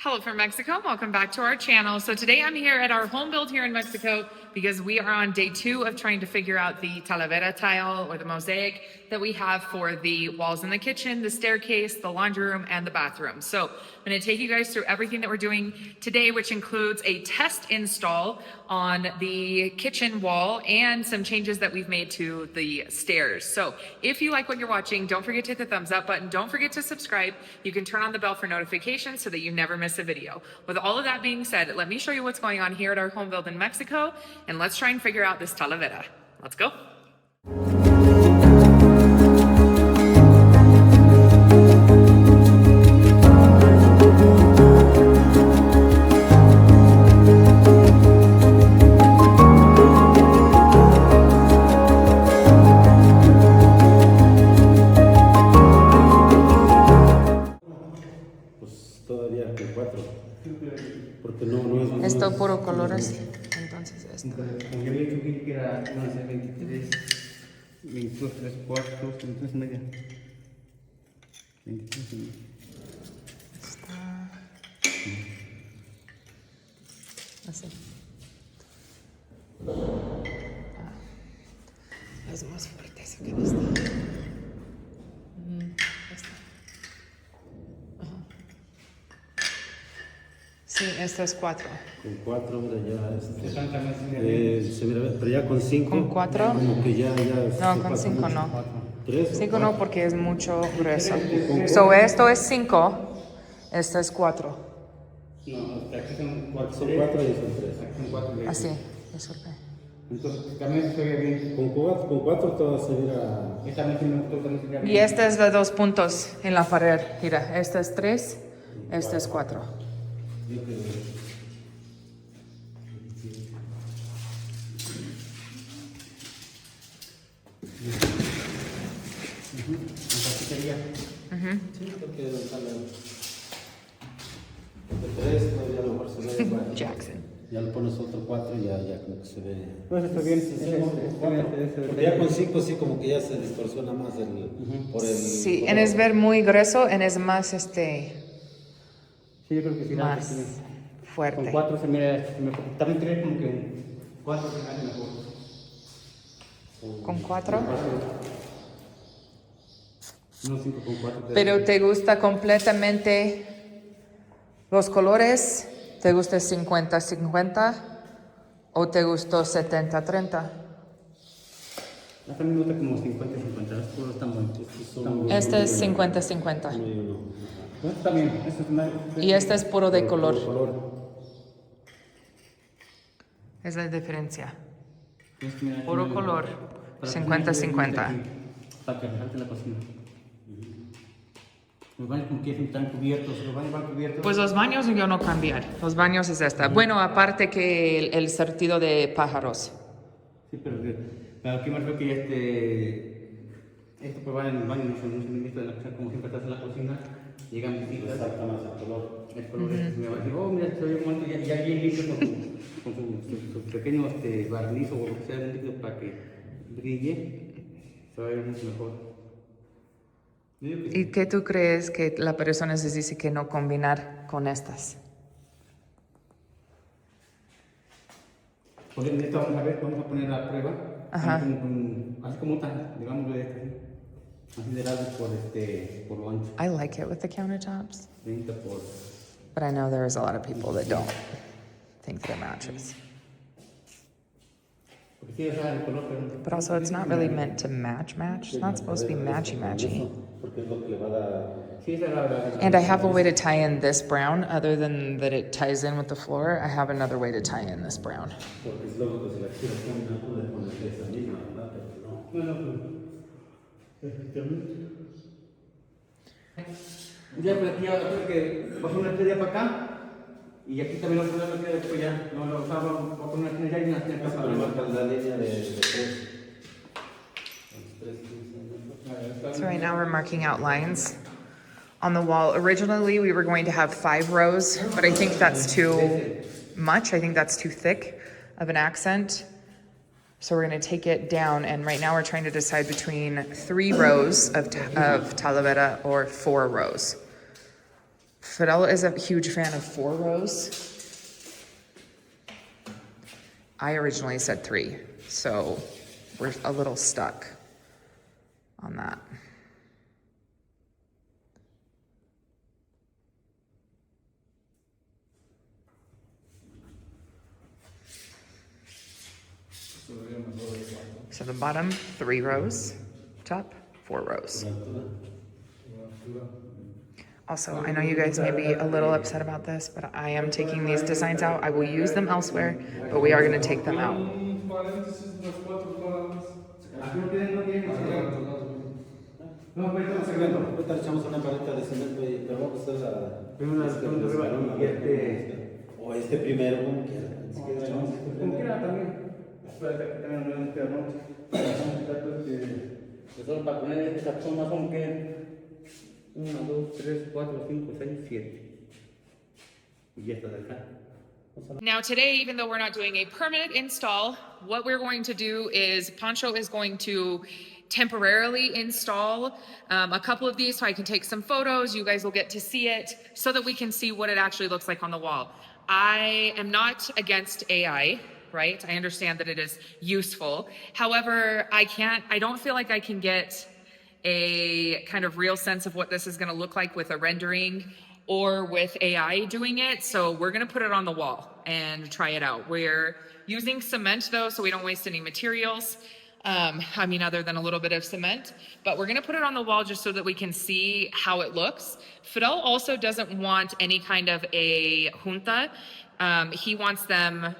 Hello from Mexico. Welcome back to our channel. So today I'm here at our home build here in Mexico because we are on day 2 of trying to figure out the Talavera tile or the mosaic that we have for the walls in the kitchen, the staircase, the laundry room, and the bathroom. So I'm going to take you guys through everything that we're doing today, which includes a test install on the kitchen wall and some changes that we've made to the stairs. So if you like what you're watching, don't forget to hit the thumbs up button. Don't forget to subscribe. You can turn on the bell for notifications so that you never miss a video. With all of that being said, let me show you what's going on here at our home build in Mexico, and let's try and figure out this Talavera. Let's go. Porque no es esto puro colores, entonces esto. Yo había hecho que era 23, 22, 3 cuartos, 23 media. 23 media. Está así. Es más fuerte eso que esta. Sí, esta es 4. Con 4, mira, ya se mira, pero ya con 5. ¿Con 4? Como que ya no, con 5 no. 3. 5 no, porque es mucho grueso. So, esto es 5, esta es 4. No, aquí son 4 y son 3. Aquí son 4. Así, disculpe. Entonces, también se ve bien. Con 4 todo se mira. Y también se mira bien. Y esta es de 2 puntos en la pared. Mira, esta es 3, esta es 4. Sí, porque de 3 todavía a lo mejor se ve. Jackson. Ya le pones otro 4 y ya como que se ve. Pues está bien. Porque ya con 5 sí como que ya se distorsiona más por el. Sí, en es ver muy grueso, en es más Sí, yo creo que sí. más fuerte. Con 4 se mira mejor. También creo como que 4 se me mejor. ¿Con 4? No, 5 con 4. Pero ¿te gusta completamente los colores? ¿Te gusta 50-50? ¿O te gustó 70-30? A mí me gusta como 50-50. Los colores están buenos. Este es 50-50. Pues está bien. Y este es puro de color. Es la diferencia. Puro color. 50-50. Para que resalte la cocina. Los baños como que están cubiertos. Los baños van cubiertos. Pues los baños yo no cambiar. Los baños es esta. Bueno, aparte que el surtido de pájaros. Sí, pero aquí me refiero que esto pues va en el baño, no se necesita de la cocina, como siempre estás en la cocina, llegan visitas. Resalta más el color. El color me va a decir, oh, mira, se ve bonito, ya bien limpio con su pequeño barniz o lo que sea, un líquido para que brille, se va a ver mucho mejor. ¿Y qué tú crees que la persona se dice que no combinar con estas? Pues en esta vamos a poner la prueba. Ajá. Así como está, digamos de este, así de lado por lo ancho. I like it with the countertops, 30 por. but I know there's a lot of people that don't think that it matches. Porque sí, o sea, el color, pero. But also, it's not really meant to match. It's not supposed to be matchy. Porque es lo que le va a dar. Sí, esa es la. And I have a way to tie in this brown, other than that it ties in with the floor. I have another way to tie in this brown. Porque es lo que se la quiere poner, no puede ponerle esa misma, ¿verdad? Pero no. No, efectivamente. Ya, pero aquí creo que va a poner una estrella para acá. Y aquí también lo podemos meter después ya. No lo usamos, va a poner una estrella y una estrella Pero para marca la línea de 3. So right now we're marking out lines on the wall. Originally, we were going to have 5 rows, but I think that's too much. I think that's too thick of an accent. So we're going to take it down, and right now we're trying to decide between 3 rows of Talavera or 4 rows. Fidel is a huge fan of 4 rows. I originally said 3, so we're a little stuck on that. So the bottom 3 rows, top 4 rows. Also, I know you guys may be a little upset about this, but I am taking these designs out. I will use them elsewhere, but we are going to take them out. O este primero, como quiera. Como quiera también. Espérate que tengan una solo para poner este tapón más como que 1, 2, 3, 4, 5, 6, 7. Y ya está de acá. Now today, even though we're not doing a permanent install, what we're going to do is Pancho is going to temporarily install a couple of these so I can take some photos. You guys will get to see it so that we can see what it actually looks like on the wall. I am not against AI, right? I understand that it is useful. However, I don't feel like I can get a kind of real sense of what this is going to look like with a rendering or with AI doing it. So we're going to put it on the wall and try it out. We're using cement though, so we don't waste any materials. I mean, other than a little bit of cement, but we're going to put it on the wall just so that we can see how it looks. Fidel also doesn't want any kind of a junta. He wants them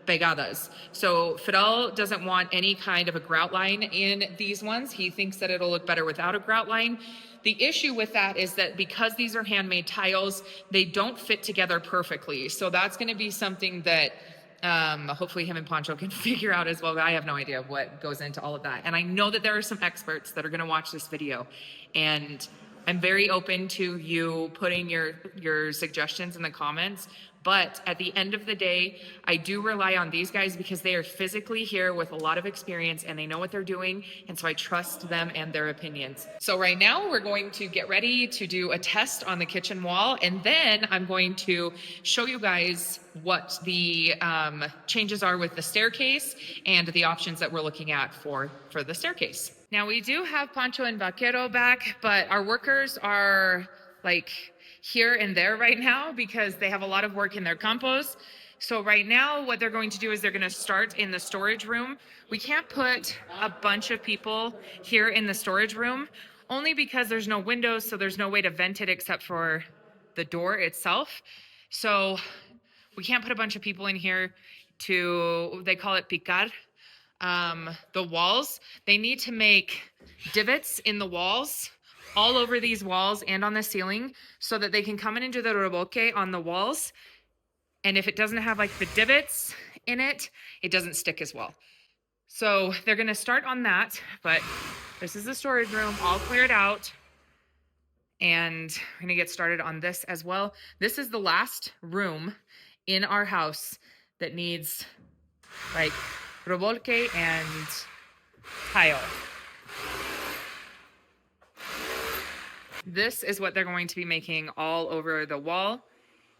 pegadas. So Fidel doesn't want any kind of a grout line in these ones. He thinks that it'll look better without a grout line. The issue with that is that because these are handmade tiles, they don't fit together perfectly. So that's going to be something that hopefully him and Pancho can figure out as well. I have no idea what goes into all of that. And I know that there are some experts that are going to watch this video, and I'm very open to you putting your suggestions in the comments. But at the end of the day, I do rely on these guys because they are physically here with a lot of experience and they know what they're doing. And so I trust them and their opinions. So right now we're going to get ready to do a test on the kitchen wall. And then I'm going to show you guys what the changes are with the staircase and the options that we're looking at for the staircase. Now we do have Pancho and Vaquero back, but our workers are like here and there right now because they have a lot of work in their campos. So right now what they're going to do is they're going to start in the storage room. We can't put a bunch of people here in the storage room only because there's no windows, so there's no way to vent it except for the door itself. So we can't put a bunch of people in here to, they call it picar, the walls. They need to make divots in the walls all over these walls and on the ceiling so that they can come in and do the revoque on the walls. And if it doesn't have like the divots in it, it doesn't stick as well. So they're gonna start on that, but this is the storage room all cleared out. And we're gonna get started on this as well. This is the last room in our house that needs like revoque and tile. This is what they're going to be making all over the wall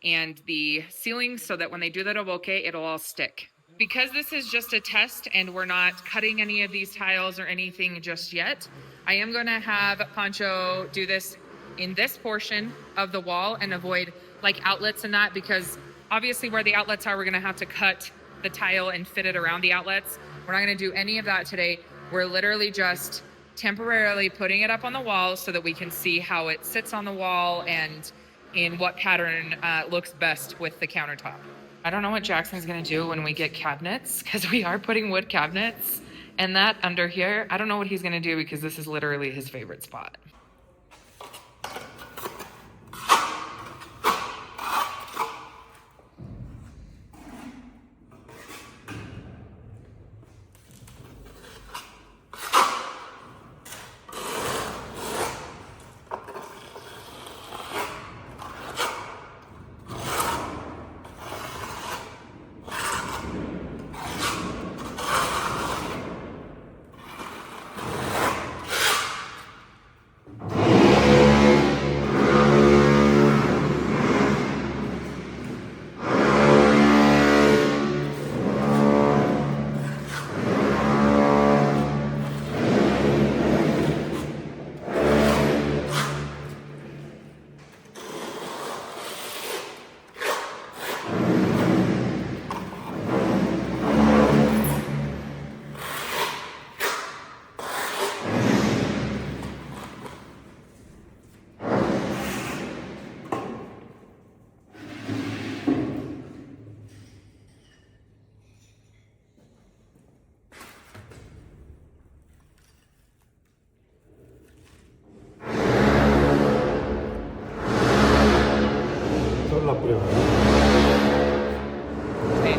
and the ceiling so that when they do the revoque, it'll all stick. Because this is just a test and we're not cutting any of these tiles or anything just yet, I am gonna have Pancho do this in this portion of the wall and avoid like outlets and that, because obviously where the outlets are, we're gonna have to cut the tile and fit it around the outlets. We're not gonna do any of that today. We're literally just temporarily putting it up on the wall so that we can see how it sits on the wall and in what pattern looks best with the countertop. I don't know what Jackson's gonna do when we get cabinets, because we are putting wood cabinets and that under here. I don't know what he's gonna do because this is literally his favorite spot. Sí.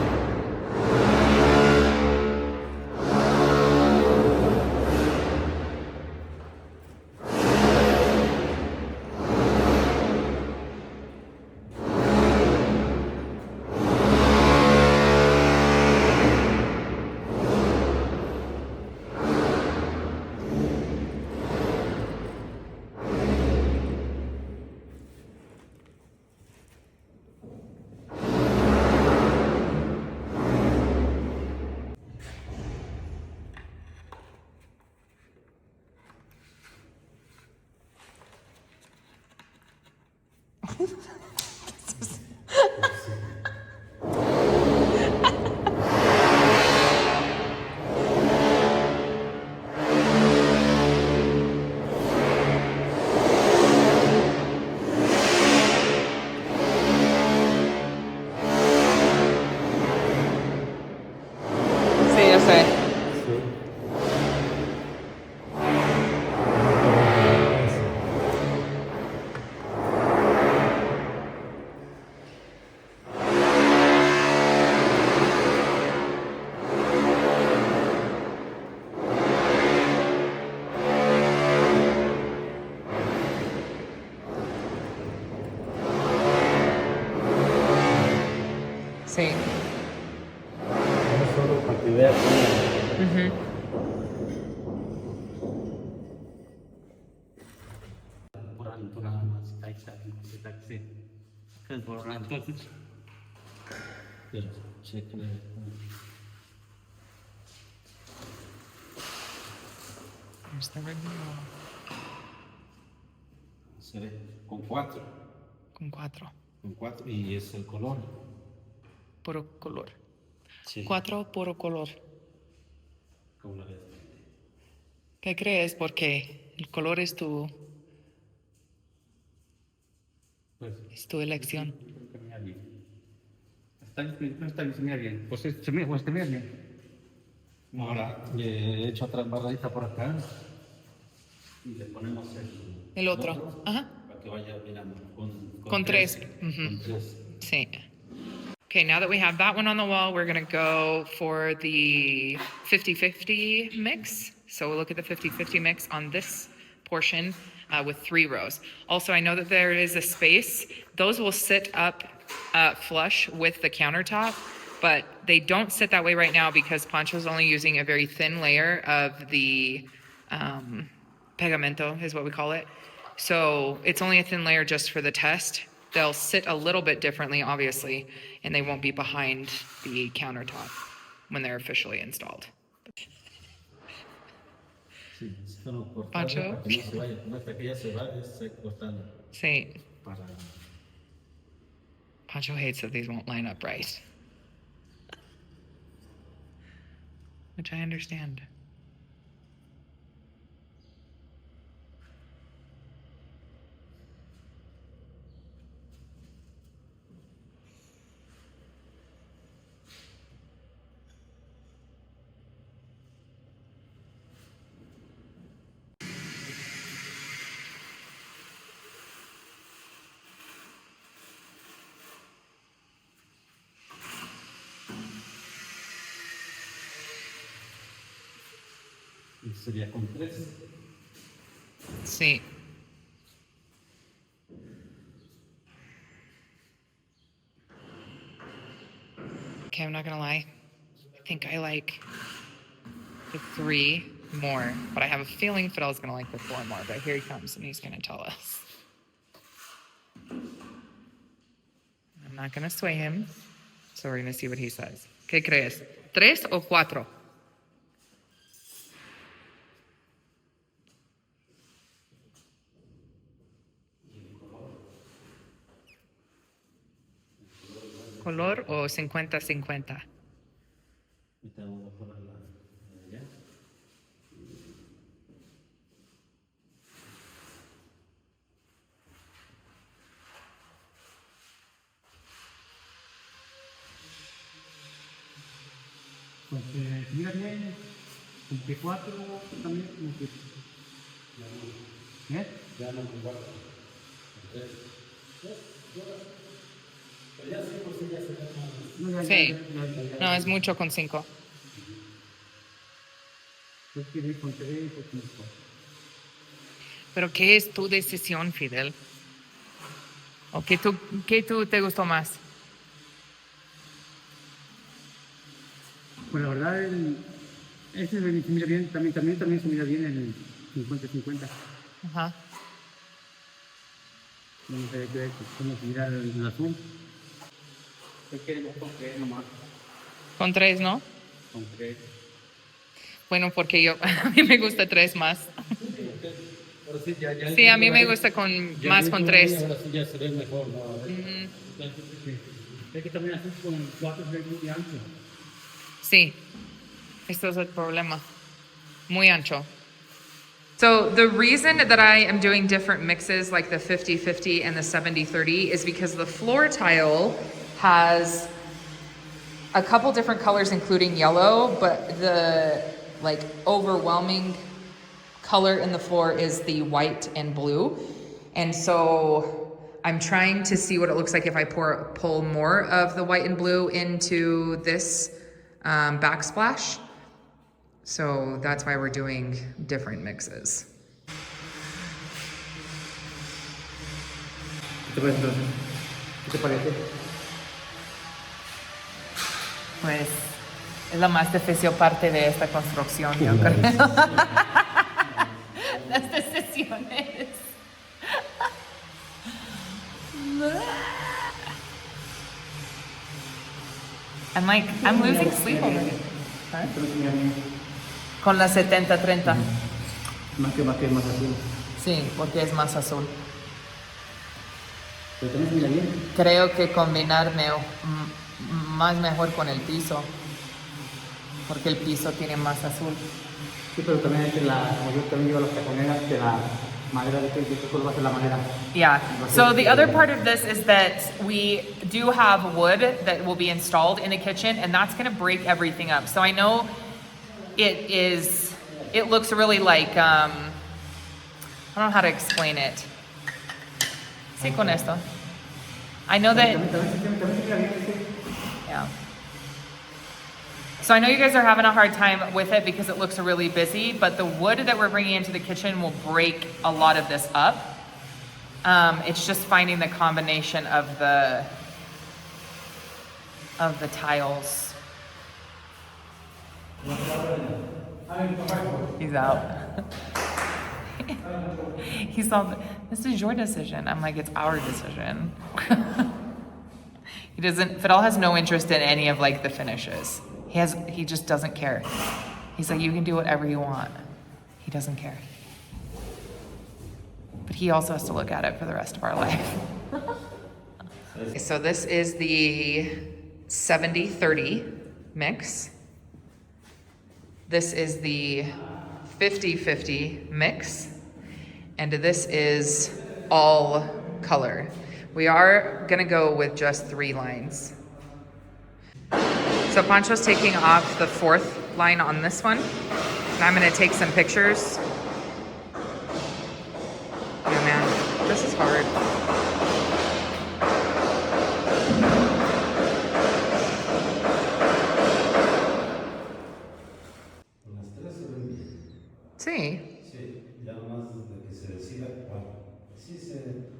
Sí, yo sé. Sí. No solo para que veas Ujú. por alto nada más. Ahí está, sí. Que es por alto. Pero, cheque. Está vendiendo Se ve con 4. con 4. Con 4 y es el color. Puro color. Sí. 4 puro color. Como la ves. ¿Qué crees? Porque el color es Pues, tu elección. yo creo que me da bien. No está bien, se mira bien. Pues se mira, pues se mira bien. Ahora le he hecho otra barradita por acá y le ponemos El otro. Ajá. para que vaya mirando Con 3. Con 3. Sí. Okay, now that we have that one on the wall, we're going to go for the 50-50 mix. So we'll look at the 50-50 mix on this portion with 3 rows. Also, I know that there is a space. Those will sit up flush with the countertop, but they don't sit that way right now because Pancho's only using a very thin layer of the pegamento is what we call it. So it's only a thin layer just for the test. They'll sit a little bit differently, obviously, and they won't be behind the countertop when they're officially installed. Sí, solo cortarlo Pancho? para que no se vaya. No, hasta que ya se va, es cortando Sí. para... Pancho hates that these won't line up right. Which I understand. Y sería con 3. Sí. Okay, I'm not gonna lie. I think I like the 3 more, but I have a feeling Fidel's gonna like the 4 more. But here he comes, and he's gonna tell us. I'm not gonna sway him, so we're gonna see what he says. ¿Qué crees? ¿3 o 4? ¿Color o 50-50? Ahorita vamos a poner la de allá. Pues mira bien, con que 4 también como que... ¿Eh? Ya no con 4. 3. Sí. No, es mucho con 5. Pero ¿qué es tu decisión, Fidel? ¿O qué tú te gustó más? Pues la verdad, ese se mira bien, también se mira bien el 50-50. Ajá. No sé cómo se mira el azul. Yo quiero con 3 nomás. Con 3, ¿no? Con 3. Bueno, porque a mí me gusta 3 más. Sí, a mí me gusta más con 3. Ahora sí ya se ve mejor, ¿no? Es que también así con 4 es muy ancho. Sí, esto es el problema. Muy ancho. So the reason that I am doing different mixes like the 50-50 and the 70-30 is because the floor tile has a couple different colors including yellow, but the like overwhelming color in the floor is the white and blue. And so I'm trying to see what it looks like if I pull more of the white and blue into this backsplash. So that's why we're doing different mixes. ¿Qué te parece? Pues es la más difícil parte de esta construcción, yo creo. Las decisiones. I'm losing sleep already. Huh? Con la 70-30. Más que más azul. Sí, porque es más azul. Pero también se mira bien. Creo que combinarme más mejor con el piso. Porque el piso tiene más azul. Sí, pero también es que como yo también llevo las taconeras, que la madera de que color va a ser la madera. Yeah. So the other part of this is that we do have wood that will be installed in the kitchen, and that's going to break everything up. So I know it looks really like, I don't know how to explain it. Sí, con esto. I know that, yeah. So I know you guys are having a hard time with it because it looks really busy, but the wood that we're bringing into the kitchen will break a lot of this up. It's just finding the combination of the tiles. He's out. He's all, this is your decision. I'm like, it's our decision. Fidel has no interest in any of like the finishes. He just doesn't care. He's like, you can do whatever you want. He doesn't care. But he also has to look at it for the rest of our life. So this is the 70-30 mix. This is the 50-50 mix. And this is all color. We are gonna go with just 3 lines. So Pancho's taking off the 4th line on this one. And I'm gonna take some pictures. Oh man, this is hard. Sí. Sí, ya nomás de que se decida cuál. Sí,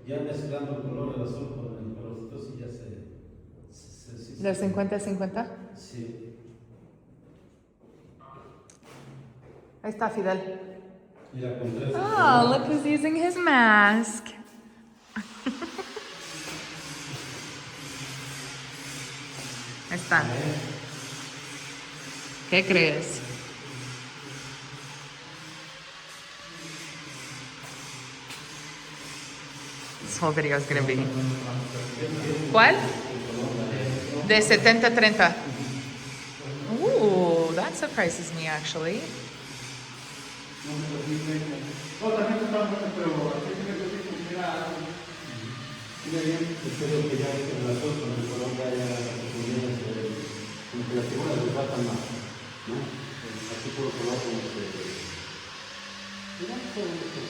ya mezclando el color del azul con el colorcito, sí ya sí. ¿De 50-50? Sí. Ahí está Fidel. Mira, con 3. Oh, look who's using his mask. Ahí está. ¿Qué crees? This whole video is going to be... ¿Cuál? De 70-30. Ooh, that surprises me actually. Espero que ya el azul con el color vaya como que las figuras les faltan más, ¿no? Así puro color como que...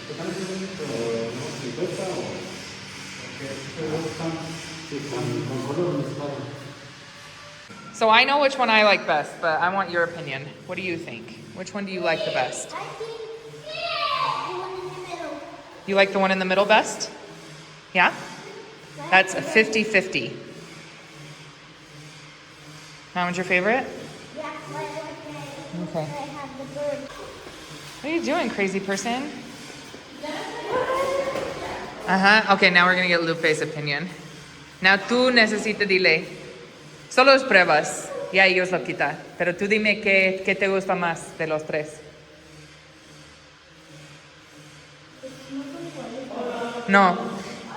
¿Te parece bonito? ¿No? ¿50 o...? Porque Sí, con color mezclado. So I know which one I like best, but I want your opinion. What do you think? Which one do you like the best? I think the one in the middle. You like the one in the middle best? Yeah? That's a 50-50. That one's your favorite? Yeah, like Okay. I have the bird. What are you doing, crazy person? Uh-huh. Okay, now we're gonna get Lupe's opinion. Now tú necesitas dile. Solo es pruebas. Ya ellos lo quitan. Pero tú dime qué te gusta más de los tres. No.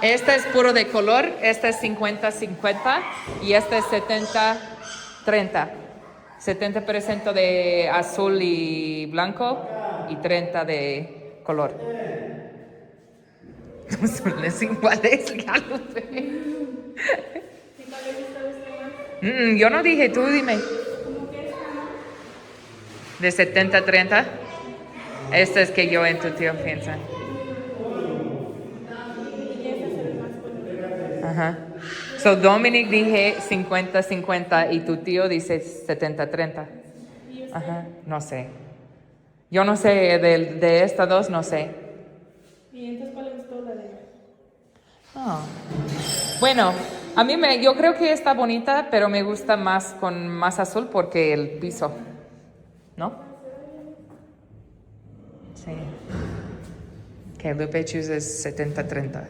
Este es puro de color. Este es 50-50. Y este es 70-30. 70% de azul y blanco. Y 30 de color. No son las iguales, ya lo sé. Yo no dije, tú dime. De 70-30. Este es que yo y tu tío piensan. Ajá. So Dominic dije 50-50 y tu tío dice 70-30. Ajá, no sé. Yo no sé, de estas dos no sé. ¿Y entonces cuál le gustó la de ella? Oh. Bueno, yo creo que está bonita, pero me gusta más con más azul porque el piso, ¿no? Sí. Okay, Lupe chooses 70-30.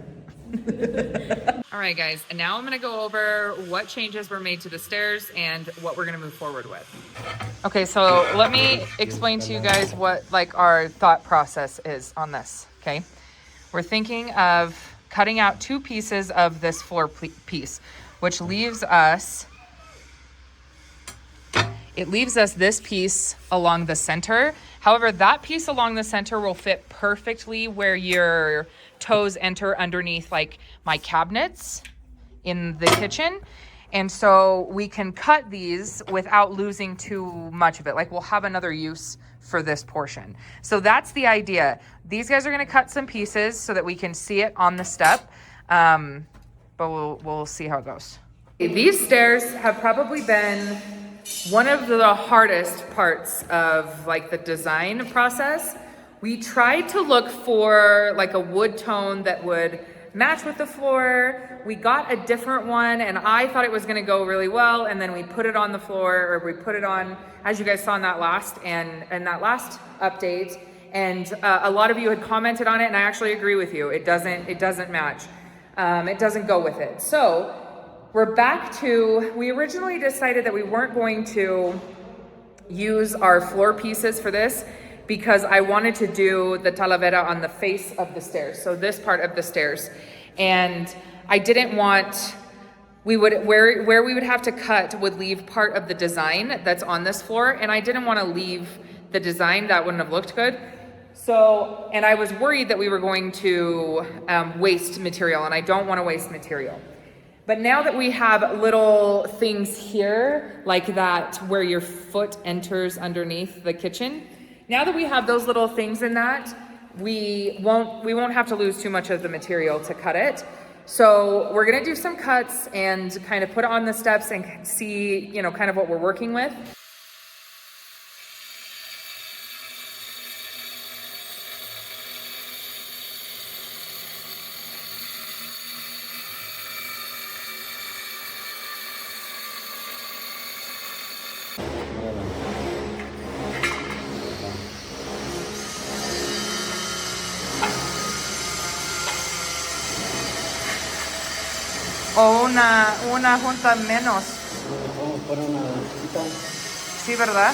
All right, guys, and now I'm going to go over what changes were made to the stairs and what we're going to move forward with. Okay, so let me explain to you guys what our thought process is on this, okay? We're thinking of cutting out 2 pieces of this floor piece, which leaves us this piece along the center. However, that piece along the center will fit perfectly where your toes enter underneath like my cabinets in the kitchen. And so we can cut these without losing too much of it. Like we'll have another use for this portion. So that's the idea. These guys are gonna cut some pieces so that we can see it on the step. But we'll see how it goes. These stairs have probably been one of the hardest parts of like the design process. We tried to look for like a wood tone that would match with the floor. We got a different one and I thought it was gonna go really well, and then we put it on the floor, or we put it on, as you guys saw in that last update, and a lot of you had commented on it, and I actually agree with you. It doesn't match. It doesn't go with it. So we're back to, we originally decided that we weren't going to use our floor pieces for this because I wanted to do the Talavera on the face of the stairs, so this part of the stairs. And I didn't want, where we would have to cut would leave part of the design that's on this floor, and I didn't want to leave the design, that wouldn't have looked good. So, and I was worried that we were going to waste material, and I don't want to waste material. But now that we have little things here, like that where your foot enters underneath the kitchen, now that we have those little things in that, we won't have to lose too much of the material to cut it. So we're gonna do some cuts and kind of put it on the steps and see, kind of what we're working with. O una junta menos. Vamos para una cita. Sí, ¿verdad?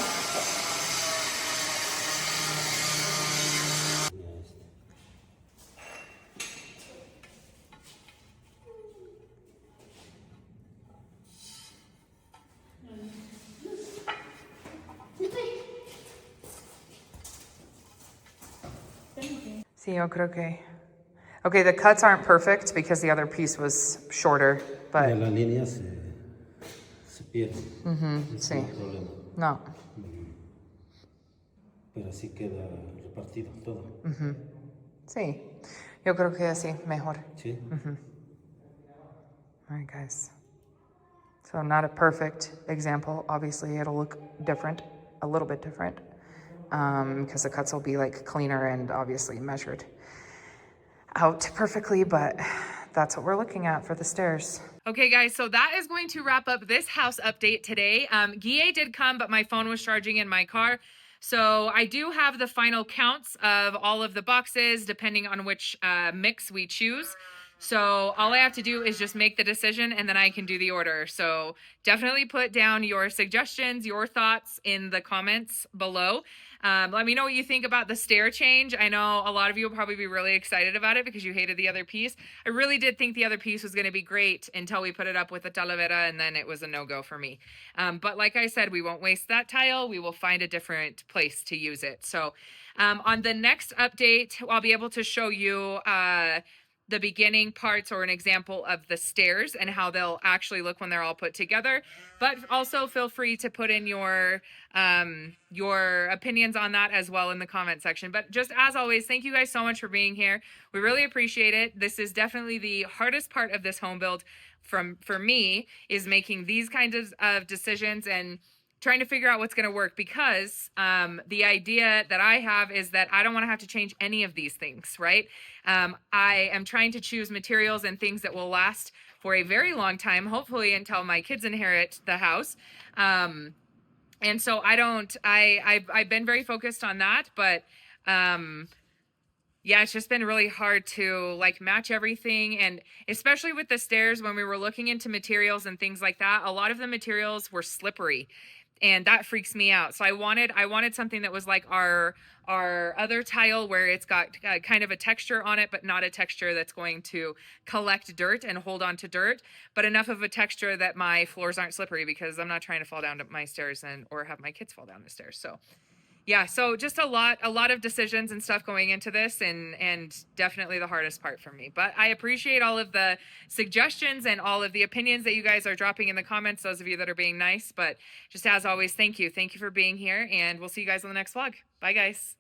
Sí, yo creo que. Okay, the cuts aren't perfect because the other piece was shorter, but. Ya la línea se pierde. Sí. No hay problema. No. Pero así queda repartido todo. Sí. Yo creo que así, mejor. ¿Sí? All right, guys. So not a perfect example. Obviously, it'll look different, a little bit different, because the cuts will be like cleaner and obviously measured out perfectly, but that's what we're looking at for the stairs. Okay, guys, so that is going to wrap up this house update today. Guille did come, but my phone was charging in my car. So I do have the final counts of all of the boxes, depending on which mix we choose. So all I have to do is just make the decision and then I can do the order. So definitely put down your suggestions, your thoughts in the comments below. Let me know what you think about the stair change. I know a lot of you will probably be really excited about it because you hated the other piece. I really did think the other piece was going to be great until we put it up with the Talavera, and then it was a no-go for me. But like I said, we won't waste that tile. We will find a different place to use it. So on the next update, I'll be able to show you the beginning parts or an example of the stairs and how they'll actually look when they're all put together. But also feel free to put in your opinions on that as well in the comment section. But just as always, thank you guys so much for being here. We really appreciate it. This is definitely the hardest part of this home build for me, is making these kinds of decisions and trying to figure out what's going to work, because the idea that I have is that I don't want to have to change any of these things, right? I am trying to choose materials and things that will last for a very long time, hopefully until my kids inherit the house. And so I've been very focused on that, but yeah, it's just been really hard to like match everything. And especially with the stairs, when we were looking into materials and things like that, a lot of the materials were slippery. And that freaks me out. So I wanted something that was like our other tile, where it's got kind of a texture on it, but not a texture that's going to collect dirt and hold on to dirt, but enough of a texture that my floors aren't slippery, because I'm not trying to fall down my stairs or have my kids fall down the stairs. So yeah, so just a lot of decisions and stuff going into this, and definitely the hardest part for me. But I appreciate all of the suggestions and all of the opinions that you guys are dropping in the comments, those of you that are being nice. But just as always, thank you for being here, and we'll see you guys on the next vlog. Bye, guys.